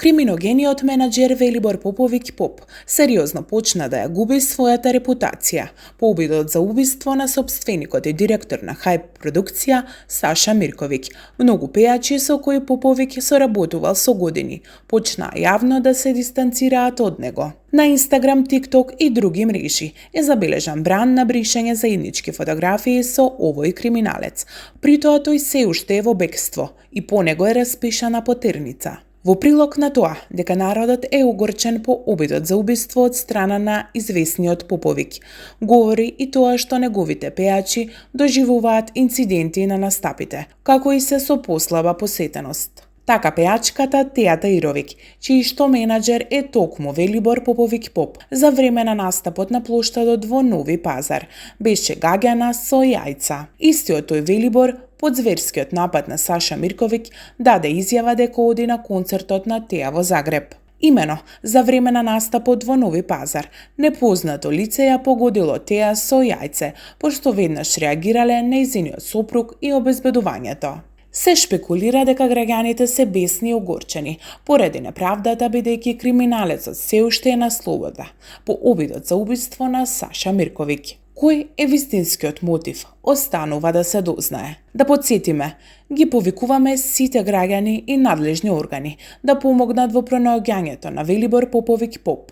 Криминогениот менаџер Велибор Поповиќ Поп сериозно почна да ја губи својата репутација по обидот за убиство на сопственикот и директор на Хајп продукција Саша Мирковиќ. Многу пејачи со кои Поповиќ соработувал со години почнаа јавно да се дистанцираат од него. На Инстаграм, ТикТок и други мрежи е забележан бран на бришење заеднички фотографии со овој криминалец. При тоа тој се уште е во бегство и по него е распишана потерница. Во прилог на тоа дека народот е огорчен по обидот за убиство од страна на известниот Поповиќ, говори и тоа што неговите пејачи доживуваат инциденти на настапите, како и се со послаба посетеност. Така пејачката Теја Таировиќ, чиј што менаџер е токму Велибор Поповиќ Поп, за време на настапот на плоштадот во Нови Пазар, беше гаѓана со јајца. Истиот тој Велибор под зверскиот напад на Саша Мирковиќ даде изјава дека оди на концертот на Теја во Загреб. Имено, за време на настапот во Нови Пазар, непознато лице ја погодило Теја со јајце, пошто веднаш реагирале нејзиниот сопруг и обезбедувањето. Се шпекулира дека граѓаните се бесни и огорчени поради неправдата, бидејќи криминалецот се уште е на слобода по обидот за убиство на Саша Мирковиќ. Кој е вистинскиот мотив останува да се дознае. Да потсетиме, ги повикуваме сите граѓани и надлежни органи да помогнат во пронаоѓањето на Велибор Поповиќ Поп,